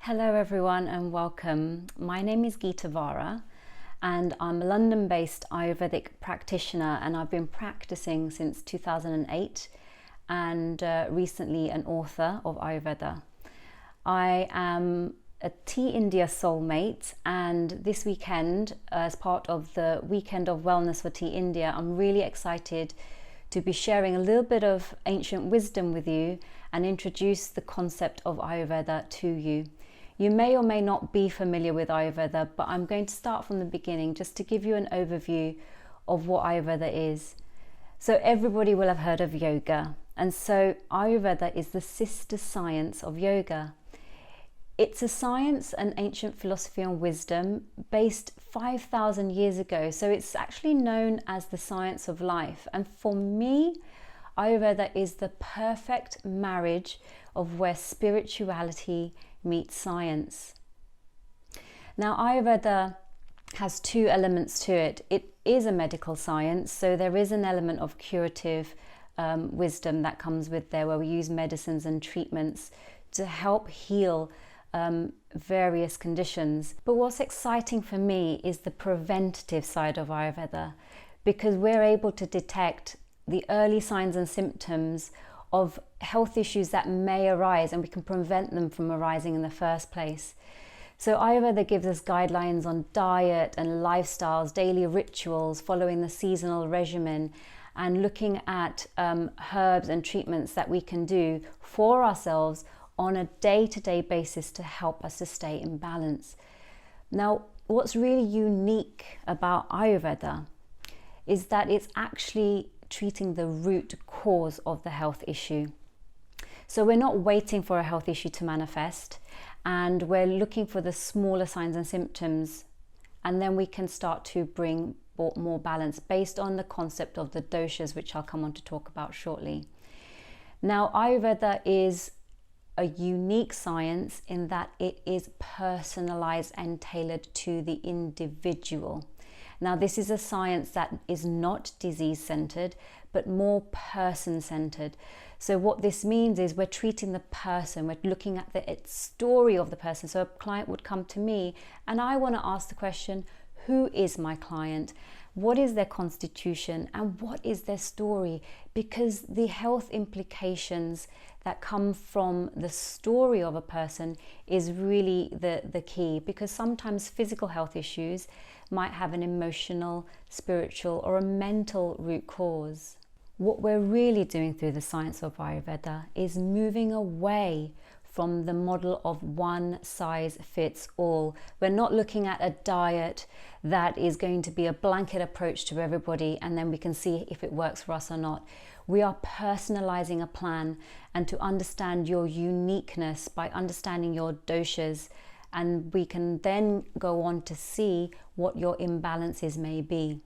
Hello everyone and welcome. My name is Geeta Vara and I'm a London-based Ayurvedic practitioner, and I've been practicing since 2008 and recently an author of Ayurveda. I am a Tea India soulmate, and this weekend, as part of the Weekend of Wellness for Tea India, I'm really excited to be sharing a little bit of ancient wisdom with you and introduce the concept of Ayurveda to you. You may or may not be familiar with Ayurveda, but I'm going to start from the beginning just to give you an overview of what Ayurveda is. So everybody will have heard of yoga, and so Ayurveda is the sister science of yoga. It's a science and ancient philosophy and wisdom based 5,000 years ago, so it's actually known as the science of life. And for me, Ayurveda is the perfect marriage of where spirituality meets science. Now, Ayurveda has two elements to it. It is a medical science, so there is an element of curative wisdom that comes with there, where we use medicines and treatments to help heal various conditions. But what's exciting for me is the preventative side of Ayurveda, because we're able to detect the early signs and symptoms of health issues that may arise, and we can prevent them from arising in the first place. So Ayurveda gives us guidelines on diet and lifestyles, daily rituals, following the seasonal regimen, and looking at herbs and treatments that we can do for ourselves on a day-to-day basis to help us to stay in balance. Now, what's really unique about Ayurveda is that it's actually treating the root cause of the health issue. So we're not waiting for a health issue to manifest, and we're looking for the smaller signs and symptoms, and then we can start to bring more balance based on the concept of the doshas, which I'll come on to talk about shortly. Now, Ayurveda is a unique science in that it is personalized and tailored to the individual. Now, this is a science that is not disease-centered, but more person-centered. So what this means is we're treating the person, we're looking at the story of the person. So a client would come to me and I want to ask the question, who is my client? What is their constitution and what is their story? Because the health implications that come from the story of a person is really the key, because sometimes physical health issues might have an emotional, spiritual, or a mental root cause. What we're really doing through the science of Ayurveda is moving away from the model of one size fits all. We're not looking at a diet that is going to be a blanket approach to everybody and then we can see if it works for us or not. We are personalizing a plan, and to understand your uniqueness by understanding your doshas, and we can then go on to see what your imbalances may be.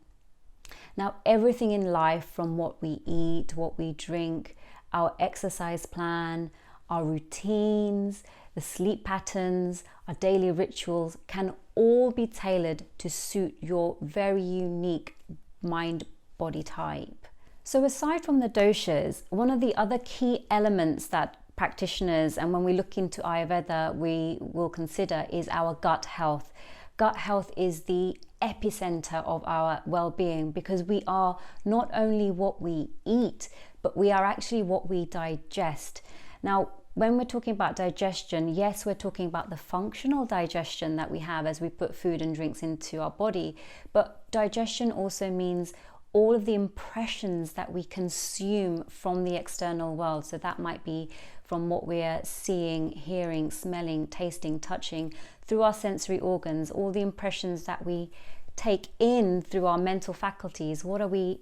Now, everything in life, from what we eat, what we drink, our exercise plan, our routines, the sleep patterns, our daily rituals, can all be tailored to suit your very unique mind-body type. So aside from the doshas, one of the other key elements that practitioners, and when we look into Ayurveda, we will consider is our gut health. Gut health is the epicenter of our well-being, because we are not only what we eat, but we are actually what we digest. Now, when we're talking about digestion, yes, we're talking about the functional digestion that we have as we put food and drinks into our body, but digestion also means all of the impressions that we consume from the external world. So that might be from what we're seeing, hearing, smelling, tasting, touching, through our sensory organs, all the impressions that we take in through our mental faculties. What are we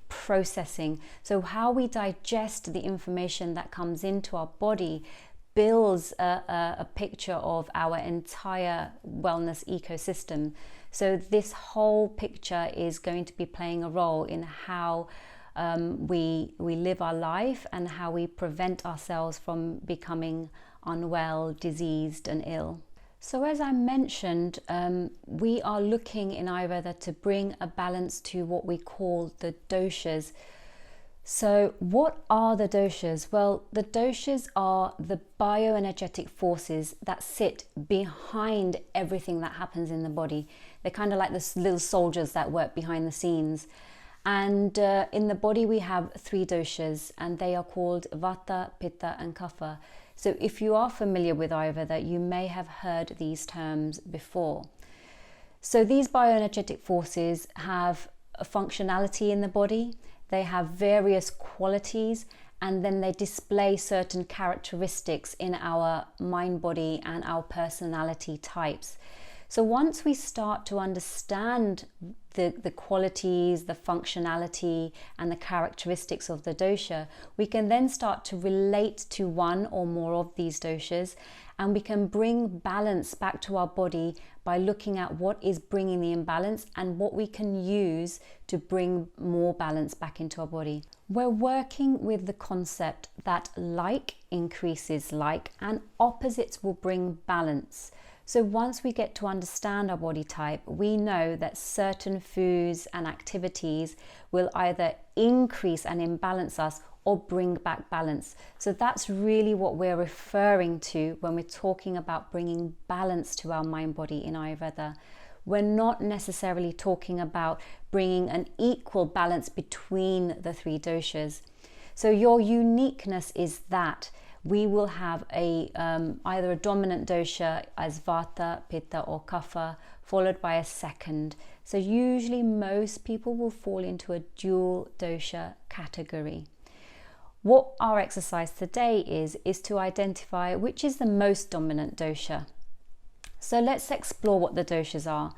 processing? So how we digest the information that comes into our body builds a picture of our entire wellness ecosystem. So this whole picture is going to be playing a role in how we live our life and how we prevent ourselves from becoming unwell, diseased and ill. So as I mentioned, we are looking in Ayurveda to bring a balance to what we call the doshas. So what are the doshas? Well, the doshas are the bioenergetic forces that sit behind everything that happens in the body. They're kind of like the little soldiers that work behind the scenes. And in the body we have 3 doshas, and they are called Vata, Pitta and Kapha. So if you are familiar with Ayurveda, you may have heard these terms before. So these bioenergetic forces have a functionality in the body. They have various qualities, and then they display certain characteristics in our mind, body and our personality types. So once we start to understand the qualities, the functionality and the characteristics of the dosha, we can then start to relate to one or more of these doshas, and we can bring balance back to our body by looking at what is bringing the imbalance and what we can use to bring more balance back into our body. We're working with the concept that like increases like, and opposites will bring balance. So once we get to understand our body type, we know that certain foods and activities will either increase and imbalance us or bring back balance. So that's really what we're referring to when we're talking about bringing balance to our mind body in Ayurveda. We're not necessarily talking about bringing an equal balance between the 3 doshas. So your uniqueness is that we will have either a dominant dosha as Vata, Pitta or Kapha, followed by a second. So usually most people will fall into a dual dosha category. What our exercise today is to identify which is the most dominant dosha. So let's explore what the doshas are.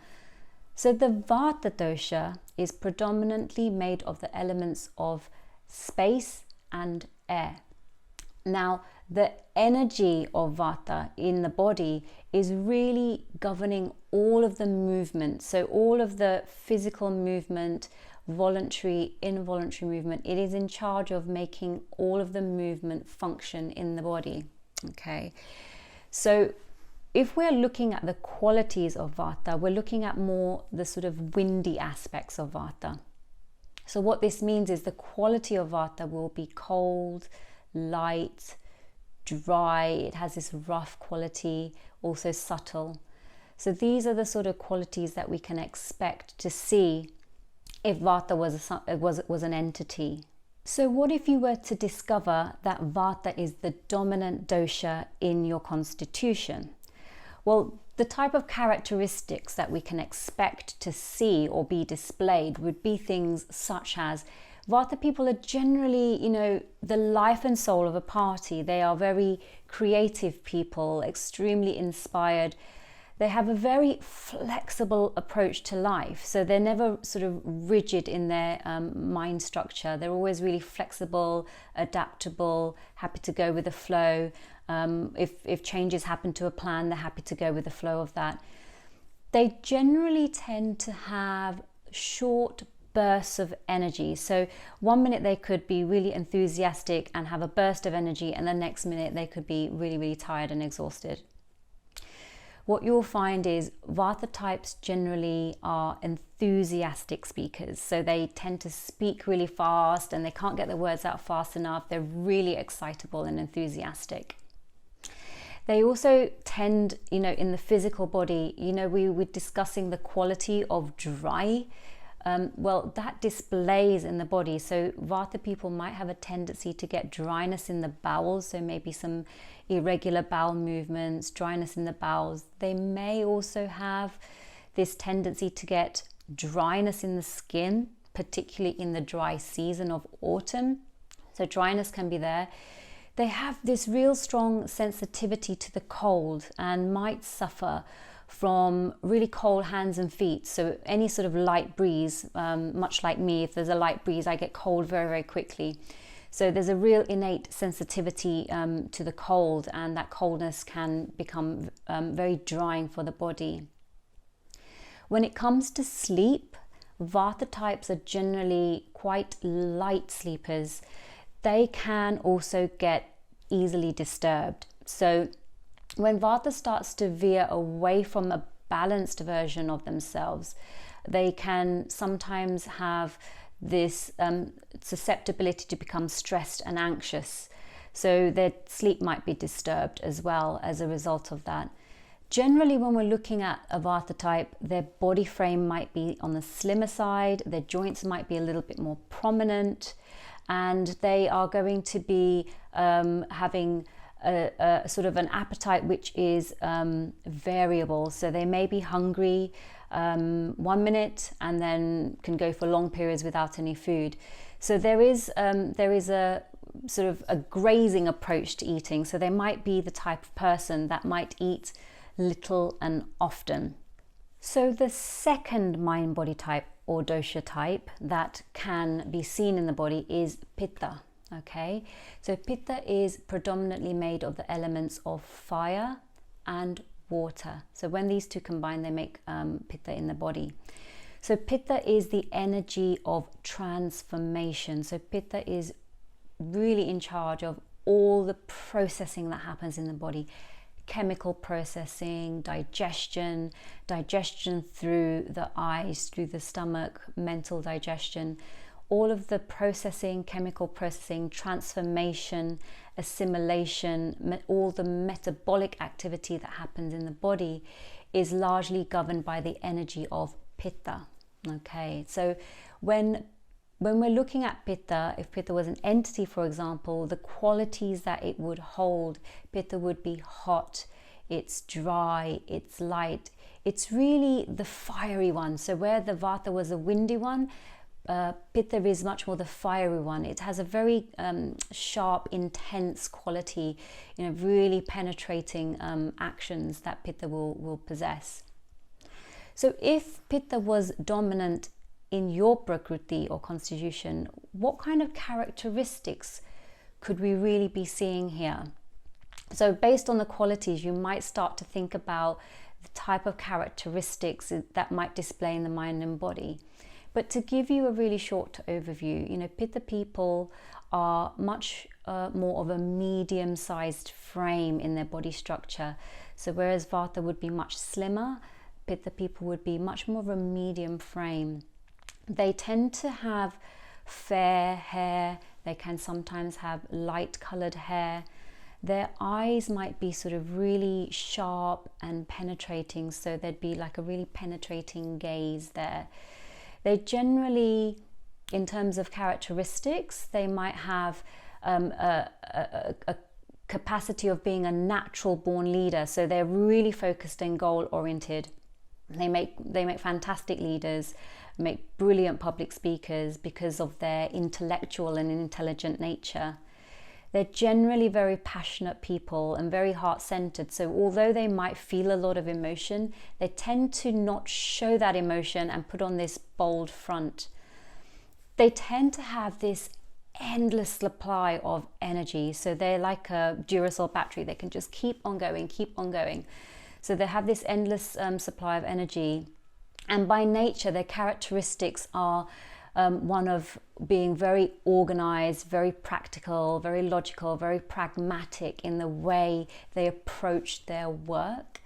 So the Vata dosha is predominantly made of the elements of space and air. Now, the energy of Vata in the body is really governing all of the movement. So all of the physical movement, voluntary, involuntary movement, it is in charge of making all of the movement function in the body. Okay, so if we're looking at the qualities of Vata, we're looking at more the sort of windy aspects of Vata. So what this means is the quality of Vata will be cold, light, dry. It has this rough quality, also subtle. So these are the sort of qualities that we can expect to see if Vata was an entity. So what if you were to discover that Vata is the dominant dosha in your constitution? Well, the type of characteristics that we can expect to see or be displayed would be things such as Vata people are generally, the life and soul of a party. They are very creative people, extremely inspired. They have a very flexible approach to life. So they're never sort of rigid in their mind structure. They're always really flexible, adaptable, happy to go with the flow. If changes happen to a plan, they're happy to go with the flow of that. They generally tend to have short bursts of energy. So one minute they could be really enthusiastic and have a burst of energy, and the next minute they could be really, really tired and exhausted. What you'll find is Vata types generally are enthusiastic speakers. So they tend to speak really fast and they can't get the words out fast enough. They're really excitable and enthusiastic. They also tend, in the physical body, we were discussing the quality of dry. Well, that displays in the body. So Vata people might have a tendency to get dryness in the bowels, so maybe some irregular bowel movements, dryness in the bowels. They may also have this tendency to get dryness in the skin, particularly in the dry season of autumn. So dryness can be there. They have this real strong sensitivity to the cold and might suffer from really cold hands and feet. So any sort of light breeze, much like me, if there's a light breeze, I get cold very, very quickly. So there's a real innate sensitivity to the cold, and that coldness can become very drying for the body. When it comes to sleep, Vata types are generally quite light sleepers. They can also get easily disturbed. So when Vata starts to veer away from a balanced version of themselves, they can sometimes have this susceptibility to become stressed and anxious. So their sleep might be disturbed as well as a result of that. Generally, when we're looking at a Vata type, their body frame might be on the slimmer side, their joints might be a little bit more prominent, and they are going to be having a sort of an appetite which is variable. So they may be hungry 1 minute and then can go for long periods without any food. So there is a sort of a grazing approach to eating. So they might be the type of person that might eat little and often. So the second mind body type or dosha type that can be seen in the body is Pitta. Okay, so Pitta is predominantly made of the elements of fire and water. So when these two combine, they make Pitta in the body. So Pitta is the energy of transformation. So Pitta is really in charge of all the processing that happens in the body. Chemical processing, digestion through the eyes, through the stomach, mental digestion, all of the processing, chemical processing, transformation, assimilation, all the metabolic activity that happens in the body is largely governed by the energy of Pitta. Okay, so when we're looking at Pitta, if Pitta was an entity, for example, the qualities that it would hold, Pitta would be hot, it's dry, it's light, it's really the fiery one. So where the Vata was a windy one, Pitta is much more the fiery one. It has a very sharp, intense quality, really penetrating actions that Pitta will possess. So if Pitta was dominant in your Prakriti or constitution, what kind of characteristics could we really be seeing here? So based on the qualities, you might start to think about the type of characteristics that might display in the mind and body. But to give you a really short overview, Pitta people are much more of a medium-sized frame in their body structure. So whereas Vata would be much slimmer, Pitta people would be much more of a medium frame. They tend to have fair hair. They can sometimes have light colored hair. Their eyes might be sort of really sharp and penetrating. So there'd be like a really penetrating gaze there. They generally, in terms of characteristics, they might have a capacity of being a natural born leader. So they're really focused and goal oriented. They make fantastic leaders, make brilliant public speakers because of their intellectual and intelligent nature. They're generally very passionate people and very heart-centered. So although they might feel a lot of emotion, they tend to not show that emotion and put on this bold front. They tend to have this endless supply of energy. So they're like a Duracell battery. They can just keep on going, keep on going. So they have this endless supply of energy. And by nature, their characteristics are one of being very organized, very practical, very logical, very pragmatic in the way they approach their work.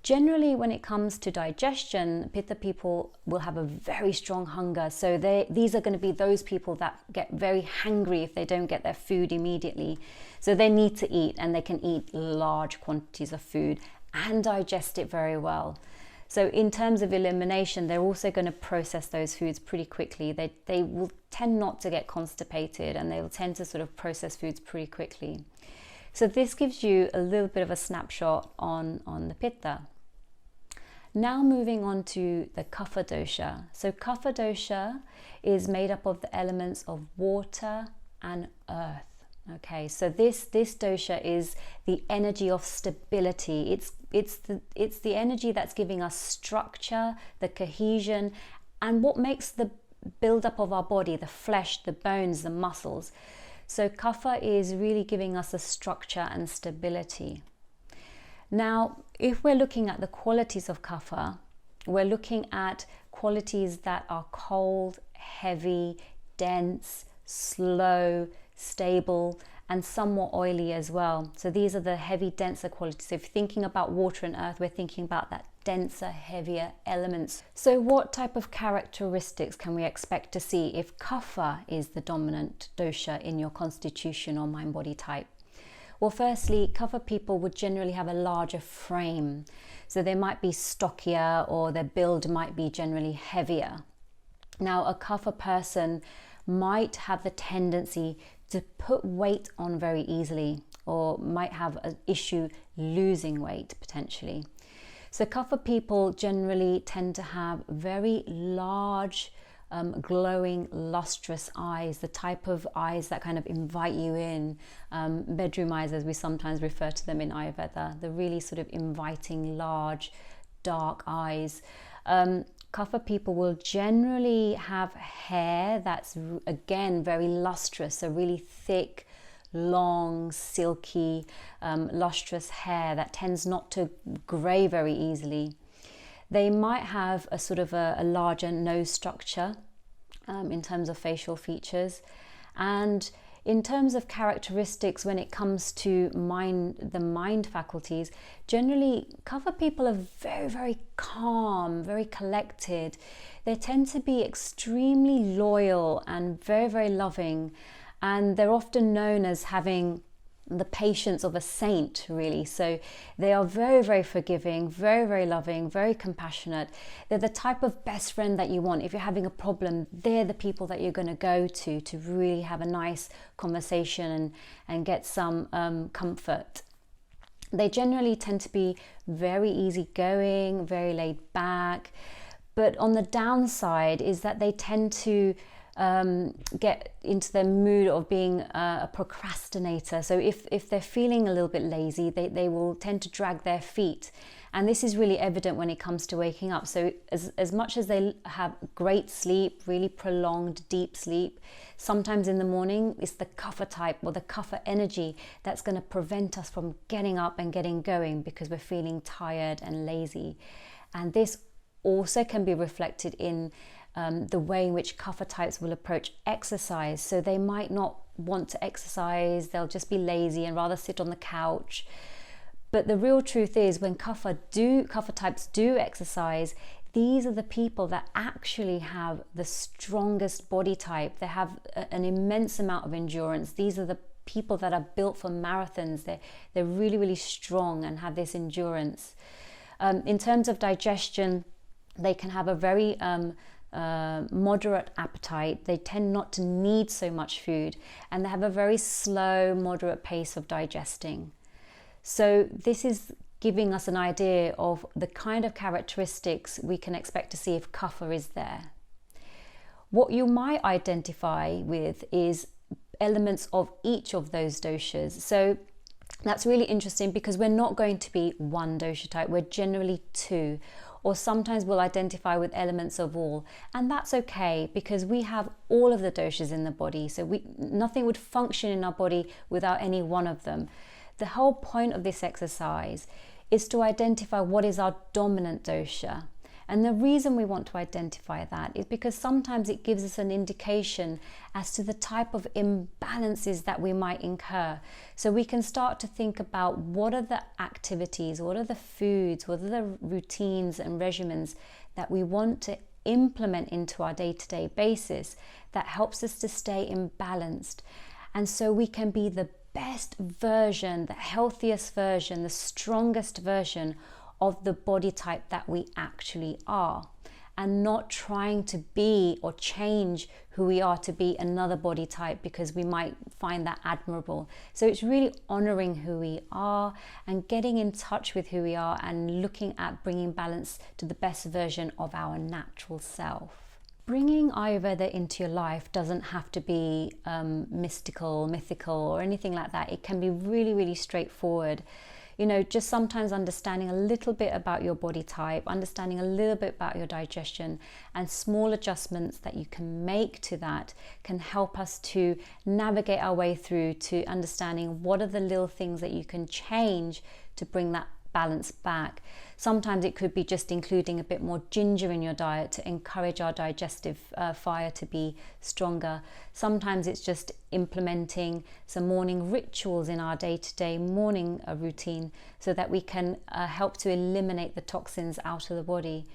Generally, when it comes to digestion, Pitta people will have a very strong hunger. So these are going to be those people that get very hangry if they don't get their food immediately. So they need to eat, and they can eat large quantities of food and digest it very well. So in terms of elimination, they're also going to process those foods pretty quickly. They will tend not to get constipated, and they will tend to sort of process foods pretty quickly. So this gives you a little bit of a snapshot on the Pitta. Now moving on to the Kapha dosha. So Kapha dosha is made up of the elements of water and earth. Okay, so this dosha is the energy of stability. It's the energy that's giving us structure, the cohesion, and what makes the build-up of our body, the flesh, the bones, the muscles. So Kapha is really giving us a structure and stability. Now, if we're looking at the qualities of Kapha, we're looking at qualities that are cold, heavy, dense, slow, stable, and somewhat oily as well. So these are the heavy, denser qualities. So if you're thinking about water and earth, we're thinking about that denser, heavier elements. So what type of characteristics can we expect to see if Kapha is the dominant dosha in your constitution or mind body type? Well, firstly, Kapha people would generally have a larger frame. So they might be stockier, or their build might be generally heavier. Now, a Kapha person might have the tendency to put weight on very easily, or might have an issue losing weight potentially. So Kapha people generally tend to have very large, glowing, lustrous eyes, the type of eyes that kind of invite you in, bedroom eyes as we sometimes refer to them in Ayurveda, the really sort of inviting, large, dark eyes. Kapha people will generally have hair that's, again, very lustrous, so really thick, long, silky, lustrous hair that tends not to grey very easily. They might have a sort of a larger nose structure in terms of facial features. And in terms of characteristics, when it comes to the mind faculties, generally Kapha people are very, very calm, very collected. They tend to be extremely loyal and very, very loving. And they're often known as having the patience of a saint, really. So they are very, very forgiving, very, very loving, very compassionate. They're the type of best friend that you want. If you're having a problem, they're the people that you're going to go to really have a nice conversation and get some comfort. They generally tend to be very easygoing, very laid back. But on the downside is that they tend to get into the mood of being a procrastinator. So if they're feeling a little bit lazy, they will tend to drag their feet. And this is really evident when it comes to waking up. So as much as they have great sleep, really prolonged deep sleep, sometimes in the morning it's the Kapha type or the Kapha energy that's going to prevent us from getting up and getting going because we're feeling tired and lazy. And this also can be reflected in the way in which Kapha types will approach exercise. So they might not want to exercise, they'll just be lazy and rather sit on the couch. But the real truth is, when Kapha types do exercise, these are the people that actually have the strongest body type. They have an immense amount of endurance. These are the people that are built for marathons. They're really, really strong and have this endurance. In terms of digestion, they can have a very moderate appetite. They tend not to need so much food, and they have a very slow, moderate pace of digesting. So this is giving us an idea of the kind of characteristics we can expect to see if Kapha is there. What you might identify with is elements of each of those doshas. So that's really interesting because we're not going to be one dosha type, we're generally two. Or sometimes we'll identify with elements of all. And that's okay because we have all of the doshas in the body. So nothing would function in our body without any one of them. The whole point of this exercise is to identify what is our dominant dosha. And the reason we want to identify that is because sometimes it gives us an indication as to the type of imbalances that we might incur. So we can start to think about what are the activities, what are the foods, what are the routines and regimens that we want to implement into our day-to-day basis that helps us to stay imbalanced. And so we can be the best version, the healthiest version, the strongest version of the body type that we actually are, and not trying to be or change who we are to be another body type because we might find that admirable. So it's really honoring who we are and getting in touch with who we are and looking at bringing balance to the best version of our natural self. Bringing Ayurveda into your life doesn't have to be mystical, mythical, or anything like that. It can be really, really straightforward. You know, just sometimes understanding a little bit about your body type, understanding a little bit about your digestion, and small adjustments that you can make to that can help us to navigate our way through to understanding what are the little things that you can change to bring that balance back. Sometimes it could be just including a bit more ginger in your diet to encourage our digestive fire to be stronger. Sometimes it's just implementing some morning rituals in our day-to-day morning routine so that we can help to eliminate the toxins out of the body.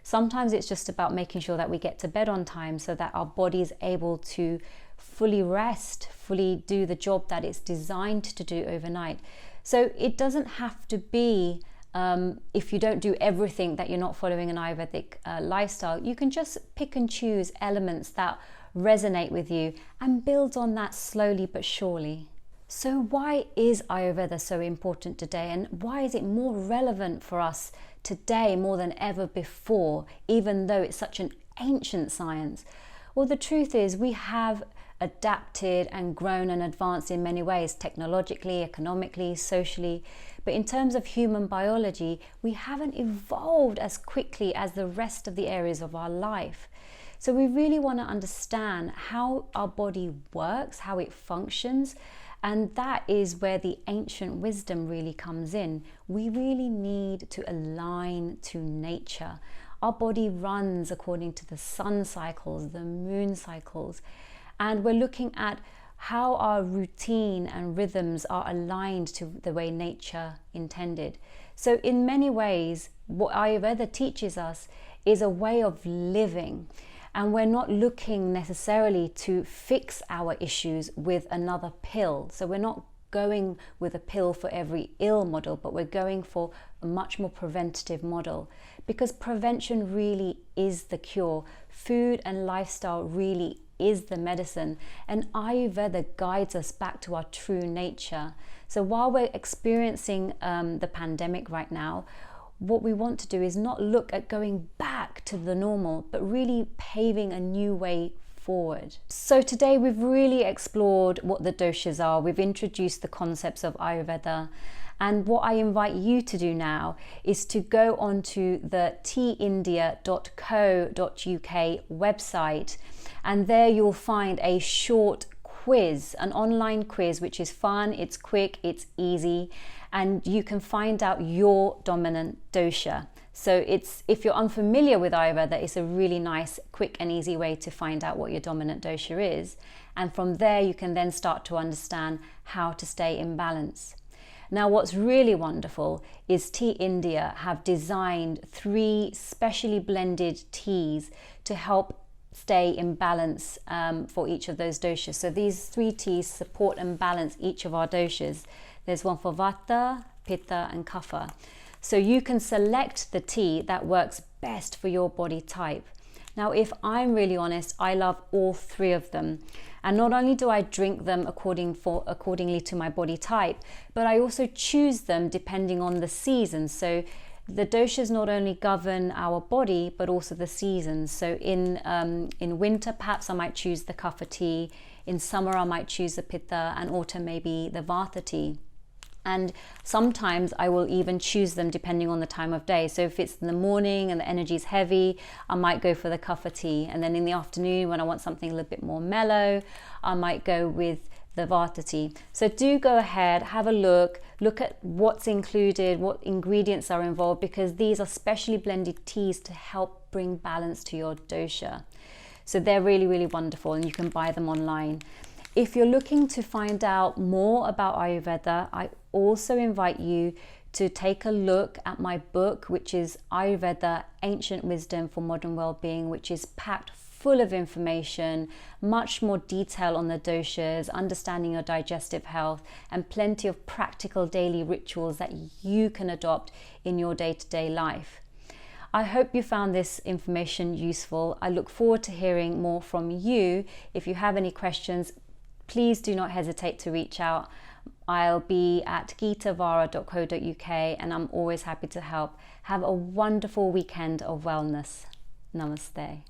Sometimes it's just about making sure that we get to bed on time so that our body is able to fully rest, fully do the job that it's designed to do overnight. So it doesn't have to be, if you don't do everything, that you're not following an Ayurvedic lifestyle. You can just pick and choose elements that resonate with you and build on that slowly but surely. So why is Ayurveda so important today, and why is it more relevant for us today more than ever before, even though it's such an ancient science? Well, the truth is we have adapted and grown and advanced in many ways, technologically, economically, socially. But in terms of human biology, we haven't evolved as quickly as the rest of the areas of our life. So we really want to understand how our body works, how it functions. And that is where the ancient wisdom really comes in. We really need to align to nature. Our body runs according to the sun cycles, the moon cycles, and we're looking at how our routine and rhythms are aligned to the way nature intended. So in many ways, what Ayurveda teaches us is a way of living. And we're not looking necessarily to fix our issues with another pill. So we're not going with a pill for every ill model, but we're going for a much more preventative model, because prevention really is the cure. Food and lifestyle really is the medicine, and Ayurveda guides us back to our true nature. So while we're experiencing the pandemic right now, what we want to do is not look at going back to the normal, but really paving a new way forward. So today we've really explored what the doshas are. We've introduced the concepts of Ayurveda. And what I invite you to do now is to go onto the tindia.co.uk website, and there you'll find a short quiz, an online quiz, which is fun, it's quick, it's easy, and you can find out your dominant dosha. So if you're unfamiliar with Ayurveda, it's a really nice, quick and easy way to find out what your dominant dosha is. And from there, you can then start to understand how to stay in balance. Now, what's really wonderful is Tea India have designed 3 specially blended teas to help stay in balance for each of those doshas. So these 3 teas support and balance each of our doshas. There's one for Vata, Pitta and Kapha. So you can select the tea that works best for your body type. Now, if I'm really honest, I love all 3 of them. And not only do I drink them accordingly to my body type, but I also choose them depending on the season. So the doshas not only govern our body, but also the seasons. So in winter, perhaps I might choose the Kapha tea. In summer, I might choose the Pitta, and autumn maybe the Vata tea. And sometimes I will even choose them depending on the time of day. So if it's in the morning and the energy is heavy, I might go for the Kapha tea. And then in the afternoon, when I want something a little bit more mellow, I might go with the Vata tea. So do go ahead, have a look at what's included, what ingredients are involved, because these are specially blended teas to help bring balance to your dosha. So they're really, really wonderful, and you can buy them online. If you're looking to find out more about Ayurveda, I also invite you to take a look at my book, which is Ayurveda, Ancient Wisdom for Modern Wellbeing, which is packed full of information, much more detail on the doshas, understanding your digestive health, and plenty of practical daily rituals that you can adopt in your day-to-day life. I hope you found this information useful. I look forward to hearing more from you. If you have any questions, please do not hesitate to reach out. I'll be at geetavara.co.uk, and I'm always happy to help. Have a wonderful weekend of wellness. Namaste.